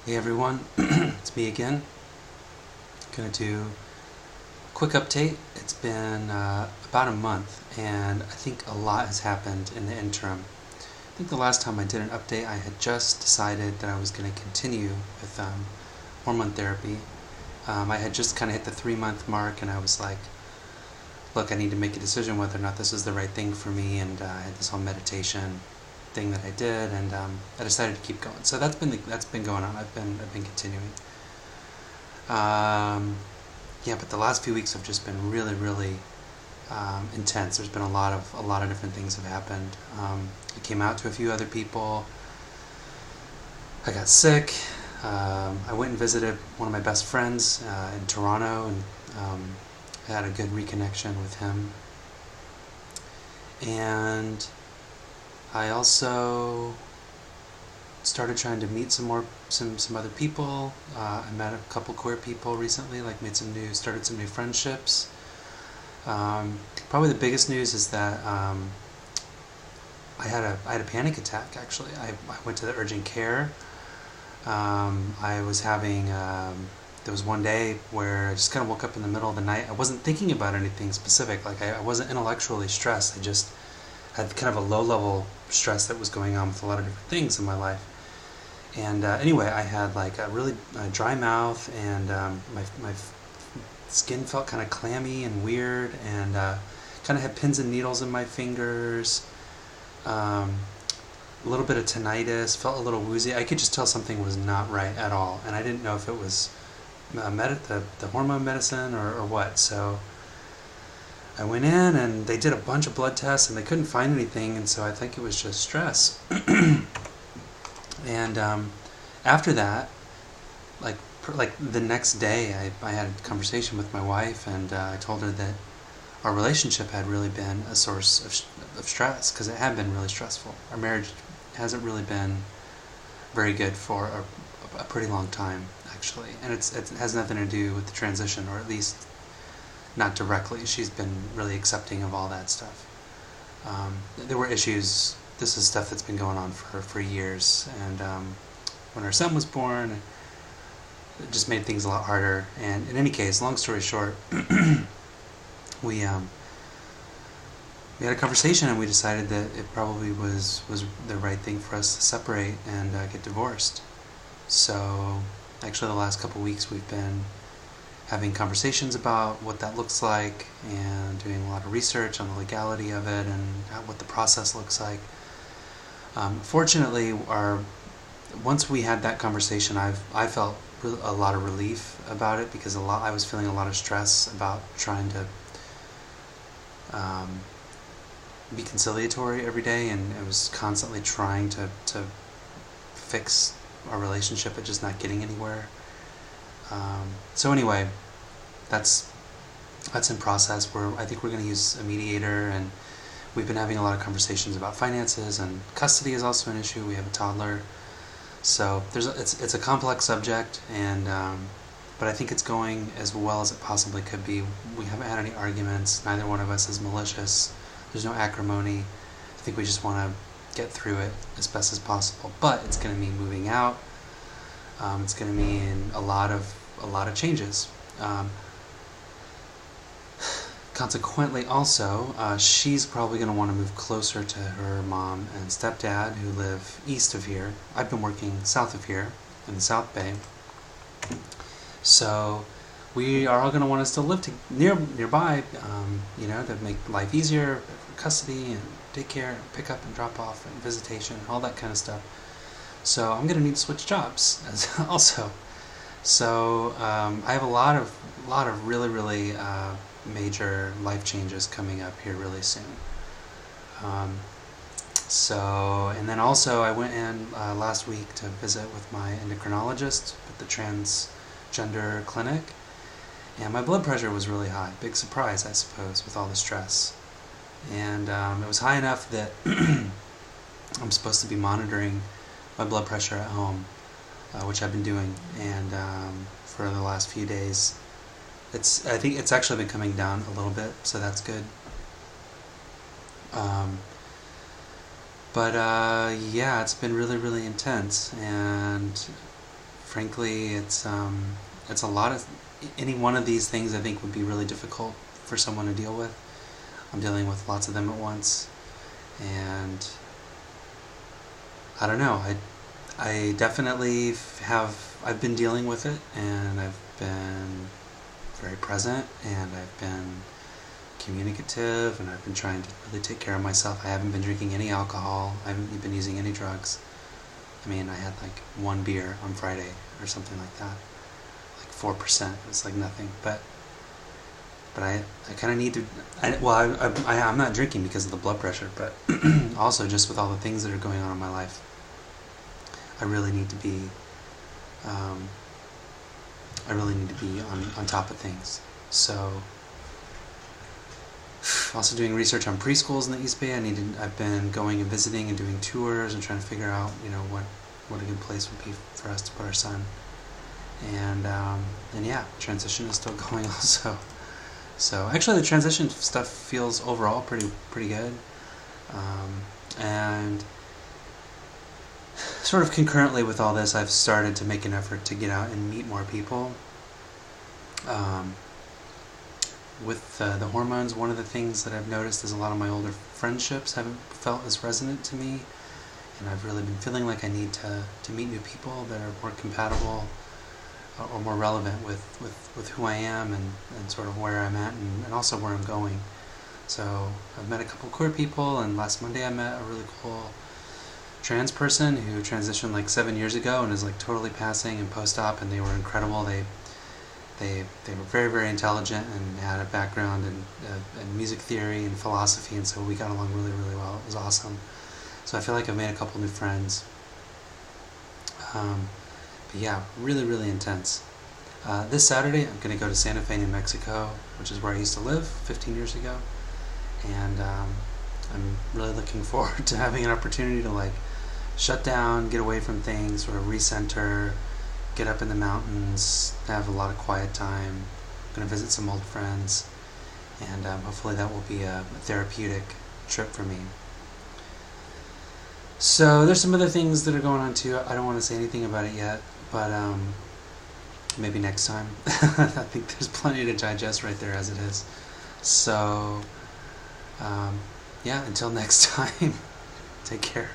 Hey everyone, it's me again. Gonna do a quick update. It's been about a month, and I think a lot has happened in the interim. I think the last time I did an update, I had just decided that I was going to continue with hormone therapy. I had just kind of hit the 3-month mark, and I was like, look, I need to make a decision whether or not this is the right thing for me, and I had this whole meditation thing that I did, and I decided to keep going. So that's been going on. I've been continuing. Yeah, but the last few weeks have just been really intense. There's been a lot of different things have happened. I came out to a few other people. I got sick. I went and visited one of my best friends in Toronto, and I had a good reconnection with him. And I also started trying to meet some other people. I met a couple queer people recently, started some new friendships. Probably the biggest news is that I had a panic attack. Actually, I went to the urgent care. I was having there was one day where I just kind of woke up in the middle of the night. I wasn't thinking about anything specific. Like I wasn't intellectually stressed. I just had kind of a low-level stress that was going on with a lot of different things in my life. And anyway, I had like a really dry mouth, and my skin felt kind of clammy and weird, and kind of had pins and needles in my fingers. A little bit of tinnitus, felt a little woozy. I could just tell something was not right at all, and I didn't know if it was the hormone medicine or what. So I went in, and they did a bunch of blood tests, and they couldn't find anything, and so I think it was just stress. And after that, like the next day, I had a conversation with my wife, and I told her that our relationship had really been a source of stress, because it had been really stressful. Our marriage hasn't really been very good for a pretty long time, actually, and it has nothing to do with the transition, or at least not directly. She's been really accepting of all that stuff. There were issues. This is stuff that's been going on for years, and when our son was born, it just made things a lot harder. And in any case, long story short, we had a conversation, and we decided that it probably was the right thing for us to separate and get divorced. So actually the last couple weeks we've been having conversations about what that looks like, and doing a lot of research on the legality of it and what the process looks like. Fortunately, once we had that conversation, I felt a lot of relief about it, because I was feeling a lot of stress about trying to be conciliatory every day, and I was constantly trying to fix our relationship, but just not getting anywhere. So anyway, that's in process. I think we're going to use a mediator, and we've been having a lot of conversations about finances, and custody is also an issue. We have a toddler, so it's a complex subject, and but I think it's going as well as it possibly could be. We haven't had any arguments. Neither one of us is malicious. There's no acrimony. I think we just want to get through it as best as possible. But it's going to mean moving out. It's going to mean a lot of changes. Consequently, also, she's probably going to want to move closer to her mom and stepdad, who live east of here. I've been working south of here in the South Bay. So we are all going to want us to live nearby, to make life easier for custody and daycare, and pick up and drop off and visitation, all that kind of stuff. So I'm going to need to switch jobs also. So I have a lot of really major life changes coming up here really soon. And then also I went in last week to visit with my endocrinologist at the transgender clinic, and my blood pressure was really high. Big surprise, I suppose, with all the stress. And it was high enough that I'm supposed to be monitoring my blood pressure at home, which I've been doing, and for the last few days. I think it's actually been coming down a little bit, so that's good. But yeah, it's been really intense, and frankly, it's a lot of, any one of these things I think would be really difficult for someone to deal with. I'm dealing with lots of them at once, and I don't know, I definitely I've been dealing with it, and I've been very present, and I've been communicative, and I've been trying to really take care of myself. I haven't been drinking any alcohol. I haven't been using any drugs. I mean, I had like one beer on Friday or something like that, like 4%. It was like nothing. But I kind of need to. I'm not drinking because of the blood pressure, but also just with all the things that are going on in my life, I really need to be. I really need to be on top of things. So, also doing research on preschools in the East Bay. I've been going and visiting and doing tours and trying to figure out, what a good place would be for us to put our son. And yeah, transition is still going also. So actually, the transition stuff feels overall pretty good. And sort of concurrently with all this, I've started to make an effort to get out and meet more people. With the hormones, one of the things that I've noticed is a lot of my older friendships haven't felt as resonant to me, and I've really been feeling like I need to meet new people that are more compatible or more relevant with who I am and sort of where I'm at and also where I'm going. So I've met a couple queer people, and last Monday I met a really cool trans person who transitioned like 7 years ago and is like totally passing in post-op, and they were incredible. They were very, very intelligent and had a background in music theory and philosophy, and so we got along really, really well. It was awesome. So I feel like I've made a couple new friends. But yeah, really, really intense. This Saturday I'm going to go to Santa Fe, New Mexico, which is where I used to live 15 years ago. And I'm really looking forward to having an opportunity to like shut down, get away from things, sort of recenter, get up in the mountains, have a lot of quiet time. I'm going to visit some old friends, and hopefully that will be a therapeutic trip for me. So there's some other things that are going on too. I don't want to say anything about it yet, but maybe next time. I think there's plenty to digest right there as it is. So yeah, until next time, take care.